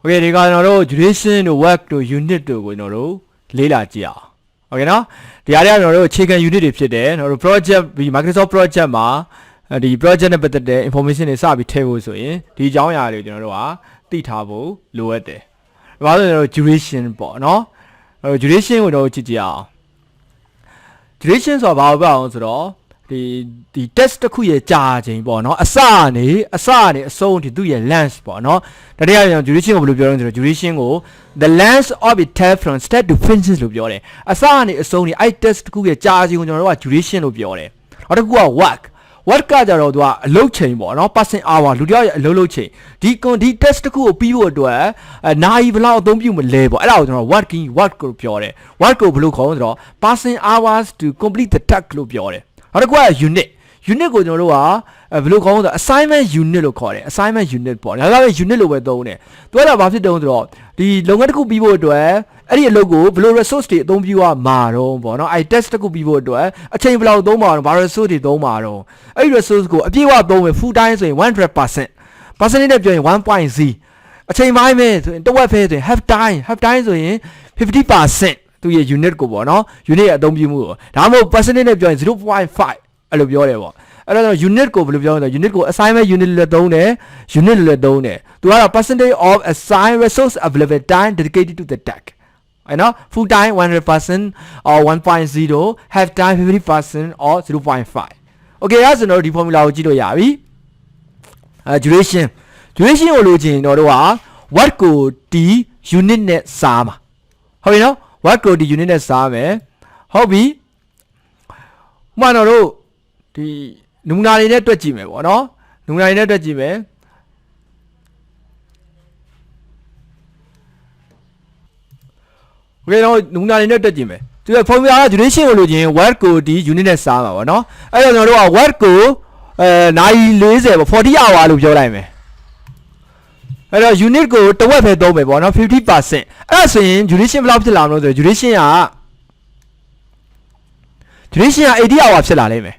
Okay ဒီကကျွန်တော်တို့ duration တို့ work တို့ unit တို့ကိုကျွန်တော်တို့လေ့လာကြည့်အောင် Okay နော်ဒီအားတွေကကျွန်တော်တို့အခြေခံ unit တွေဖြစ်တယ်ကျွန်တော်တို့ project ဒီ Microsoft project မှာဒီ project နဲ့ပတ်သက်တဲ့ information တွေစပြီးထည့်ဖို့ဆိုရင်ဒီအကြောင်းအရာတွေကိုကျွန်တော်တို့ကသိထားဖို့လိုအပ်တယ်ဒါဆိုကျွန်တော်တို့ duration ပေါ့နော် duration ကိုတော့ကြည့်ကြအောင် duration ဆိုတာဘာပြောအောင်ဆိုတော့ဒီ test တစ်ခုရဲ့ကြာချိန်ပေါ့နော်အစကနေအဆုံးဒီသူ့ရဲ့ length ပေါ့နော်ဒါတည်းကကျွန်တော် duration ကိုဘယ်လိုပြောလဲဆိုတော့ duration ကို the length of a test from start to finish လို့ပြောတယ်အစကနေအဆုံးဒီအဲ့ test တစ်ခုရဲ့ကြာချိန်ကိုကျွန်တော်တို့က duration လို့ပြောတယ်နောက်တစ်ခုက work ကကြတော့သူကအလုပ်ချိန်ပေါ့နော် passing hour လူတယောက်ရဲ့အလုပ်ချိန်ဒီ test တစ်ခုကိုပြီးဖို့အတွက်နိုင်ဘယ်လောက်အသုံးပြုမလဲပေါ့အဲ့ဒါကိုကျွန်တော် work ကိုပြောတယ် work ကိုဘယ်လိုခေါ်လဲဆိုတော့ passing hours to complete the task လို့ပြောတယ်နောက်တစ်ခုက unit ကိုကျွန်တော်တို့ကဘယ်လိုခေါ်လဲဆိုတော့ assignment unit လို့ခေါ်တယ် assignment unit ပေါ့ဒါလည်း unit လို့ပဲသုံးတယ်သူကဘာဖြစ်တုံးဆိုတော့ဒီလုပ်ငန်းတစ်ခုပြီးဖို့အတွက်အဲ့ဒီအလုပ်ကိုဘယ်လို resource တွေအသုံးပြုရမှာတော့ပေါ့နော်အဲ့ test တစ်ခုပြီးဖို့အတွက်အချိန်ဘယ်လောက်သုံးမှာတော့ဘာ resource တွေသုံးမှာတော့အဲ့ဒီ resource ကိုအပြည့်အဝသုံးမယ် full time ဆိုရင် 100% percentage နဲ့ပြောရင် 1.0 အချိန်ပိုင်းပဲဆိုရင်တစ်ဝက်ပဲဆိုရင် half time ဆိုရင် 50% သူရဲ့ unit ကိုပေါ့နော် unit ရဲ့အသုံးပြုမှုကိုဒါမှမဟုတ် percentage နဲ့ပြောရင် 0.5 အဲ့လိုပြောတယ်ပေါ့အဲ့တော့ unit ကိုဘယ်လိုပြောလဲဆိုတော့ unit ကို assignment unit လည်းသုံးတယ် unit လည်းသုံးတယ်သူကတော့ percentage of assigned resource available time dedicated to the task အဲ့နော် full time 100% or 1.0 half time 50% or 0.5 okay အဲ့ဆိုတော့ဒီ formula ကိုကြည့်လို့ရပြီduration ကိုလိုချင်တော့က what ကိုဒီ unit နဲ့စားမှာဟုတ်ပြီနော် what ကိုဒီ unit နဲ့စားမယ်ဟုတ်ပြီမှန်တော့ဒီနမူနာတွေနဲ့တွက်ကြည့်မယ်ပေါ့နော်နမူနာတွေနဲ့တွက်ကြည့်မယ်โอเคတော့နမူနာတွေနဲ့တွက်ကြည့်မယ်သူက formula က duration ကိုလိုချင် what ကိုဒီ unit နဲ့စားမှာပေါ့နော်အဲ့တော့ကျွန်တော်တို့က what ကိုနိုင်40ပေါ့40 hour လို့ပြောလိုက်မယ်အဲ့တော့ unit ကိုတစ်ဝက်ပဲသုံးမယ်ပေါ့နော် 50% အဲ့ဒါဆိုရင် duration ဘယ်လောက်ဖြစ်လာမလို့ဆိုတော့ duration က80 hour ဖြစ်လာလိမ့်မယ်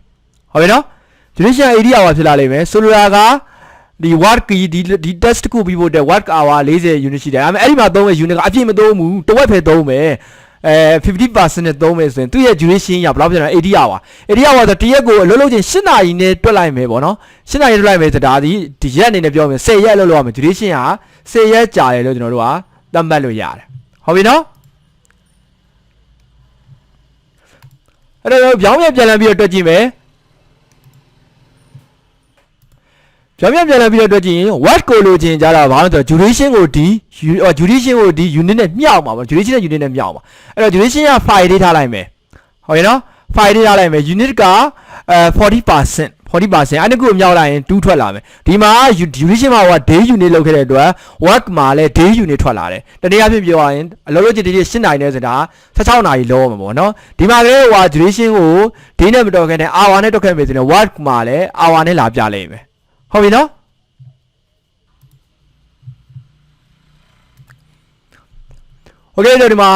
ဟုတ်ပြီနော် duration 80 hour ဖြစ်လာလိမ့်မယ်ဆိုလိုတာကဒီ work ဒီ test တစ်ခုပြီးဖို့အတွက် work hour 40 unit ရှိတယ်ဒါပေမဲ့အဲ့ဒီမှာသုံးမဲ့ unit ကအပြည့်မသုံးဘူးတစ်ဝက်ပဲသုံးမယ်50% နဲ့သုံးမယ်ဆိုရင်သူ့ရဲ့ duration ကဘယ်လောက်ဖြစ်လဲ80 hour ဆိုတရက်ကိုအလုပ်လုပ်ချင်8နာရီနဲ့တွက်လိုက်မယ်ပေါ့နော်8နာရီတွက်လိုက်မယ်ဆိုတာဒီရက်အနေနဲ့ပြောမယ်10ရက်အလုပ်လုပ်ရမယ် duration က10ရက်ကြာတယ်လို့ကျွန်တော်တို့ကသတ်မှတ်လို့ရတယ်ဟုတ်ပြီနော်အဲ့တော့ပြောင်းပြန်လည်ပြီးတော့တွက်ကြည့်မယ်ပြောင်းပြန်လည်ပြီးတော့တွက်ကြည့်ရင် what ကိုလိုချင်ကြတာဘာလို့ဆိုတော့ duration ကိုဒီ unit နဲ့မျှောက်မှာပေါ့ duration နဲ့ unit နဲ့မျှောက်မှာအဲ့တော့ duration က file လေးထားလိုက်မယ်ဟုတ်ရဲ့နော် file လေးထားလိုက်မယ် unit က40% အဲ့ဒီကိုမျှောက်လိုက်ရင်2ထွက်လာမယ်ဒီမှာ duration မှာက day unit လောက်ခဲ့တဲ့အတွက် work မှာလည်း day unit ထွက်လာတယ်တနည်းအားဖြင့်ပြောရရင်အလုပ်လုပ်ချင်တဲ့8နာရီနဲ့ဆိုတာ16နာရီလောက်မှာပေါ့နော်ဒီမှာလည်းဟို duration ကို day နဲ့မတော်ခဲ့တဲ့ hour နဲ့တွက်ခဲ့မယ်ဆိုရင် work မှာလည်း hour နဲ့လာပြလိုက်မယ်ဟုတ်ပြီနော်โอเคတော့ဒီမှာ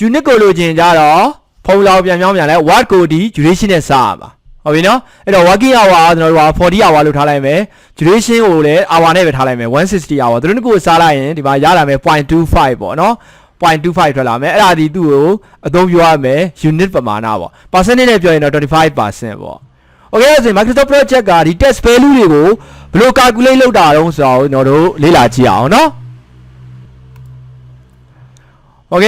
unit ကိုလိုချင်ကြတော့ formula ကိုပြန်ပြောင်းပြန်လဲ what ကိုဒီ duration နဲ့စားရမှာဟုတ်ပြီနော်အဲ့တော့ working hour ကျွန်တော်တို့က40 hour လို့ထားလိုက်မယ် duration ကိုလည်း hour နဲ့ပဲထားလိုက်မယ်160 hour တို့ကိုစားလိုက်ရင်ဒီမှာရလာမယ် 0.25 ပေါ့နော် 0.25 ထွက်လာမယ်အဲ့ဒါဒီသူ့ကိုအသုံးပြုရမယ် unit ပမာဏပေါ့ percentage နဲ့ပြောရင်တော့ 25% ပေါ့โอเคဆိုရင် Microsoft project ကဒီ test value တွေကိုဘယ်လို calculate လုပ်တာတော့ဆိုတော့ကျွန်တော်တို့လေ့လာကြည့်အောင်နော်โอเค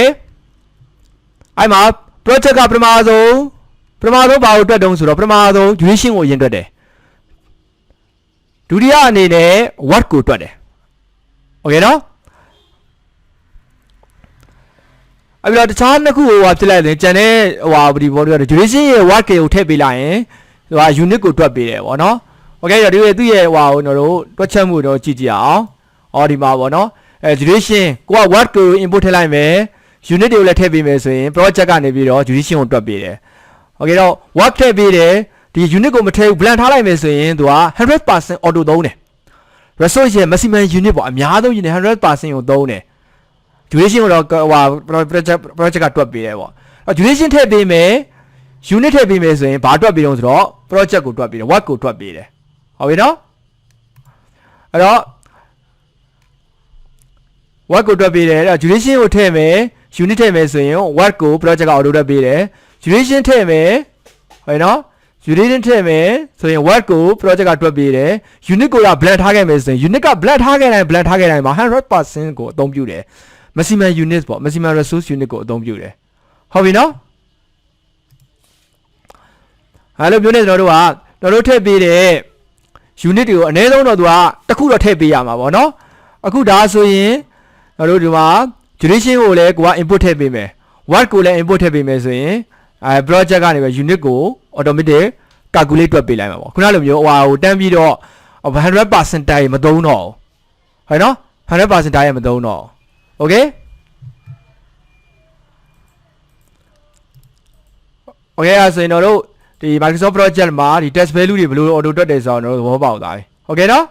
အဲ့မှာ project ကပထမဆုံးဘာကိုတွက်တုံးဆိုတော့ပထမဆုံး duration ကိုအရင်တွက်တယ်ဒုတိယအနေနဲ့ what ကိုတွက်တယ်โอเคနော်အဲ့ပြီးတော့တခြားနှစ်ခုကိုဖြစ်လိုက်တယ်ကျန်တဲ့ဒီဘောတွေက duration ရဲ့ what ကိုထည့်ပေးလိုက်ရင်unit ကိုတွက်ပေးတယ်ပေါ့နော်โอเคဒီသူ့ရဲ့ကိုကျွန်တော်တို့တွက်ချက်မှုတော့ကြည့်ကြည့်အောင်ဒီမှာပေါ့နော်duration ကိုက what ကို input ထည့်လိုက်မယ် unit တွေကိုလည်းထည့်ပေးမယ်ဆိုရင် project ကနေပြီးတော့ duration ကိုတွက်ပေးတယ်โอเคတော့ what ထည့်ပေးတယ်ဒီ unit ကိုမထည့်ဘူး blank ထားလိုက်မယ်ဆိုရင်သူက 100% auto သုံးတယ် resource ရဲ့ maximum unit ပေါ့အများဆုံး unit 100% ကိုသုံးတယ် duration ကိုတော့project ကတွက်ပေးတယ်ပေါ့ duration ထည့်ပေးမယ် unit ထည့်ပေးမယ်ဆိုရင်ဘာတွက်ပေးတော့ဆိုတော့ project ကိုတွက်ပေးတယ် what ကိုတွက်ပေးတယ်ဟုတ်ပြီနော်အဲ့တော့ what ကိုတွက်ပေးတယ်အဲ့ duration ကိုထည့်မယ် unit ထည့်မယ်ဆိုရင် what ကို project က auto တွက်ပေးတယ် duration ထည့်မယ်ဟုတ်နော် duration ထည့်မယ်ဆိုရင် what ကို project ကတွက်ပေးတယ် unit ကို blank ထားခဲ့မယ်ဆိုရင် unit က blank ထားခဲ့တိုင်းမှာ 100% ကိုအသုံးပြုတယ် maximum unit ပေါ့ maximum resource unit ကိုအသုံးပြုတယ်ဟုတ်ပြီနော်အဲ့လိုမျိုးနဲ့ကျွန်တော်တို့ထည့်ပေးတဲ့ unit တွေကိုအနည်းဆုံးတော့သူကတစ်ခုတော့ထည့်ပေးရမှာပေါ့နော်အခုဒါဆိုရင်ကျွန်တော်တို့ဒီမှာ duration ကိုလည်းကိုက input ထည့်ပေးမယ် what ကိုလည်း input ထည့်ပေးမယ်ဆိုရင်project ကနေပဲ unit ကို automatic calculate တွက်ပေးလိုက်မှာပေါ့ခုနလိုမျိုးဟိုတန်းပြီးတော့ 100% တိုင်းမသုံးတော့ဟုတ်နော် 100% တိုင်းမသုံးတော့ okay okay ဆိုရင်တော့ဒီ Microsoft project မှာဒီ test value တွေဘယ်လို auto တွက်တယ်ဆိုတော့ကျွန်တော်တို့သဘောပေါက်သွားပြီ okay နော်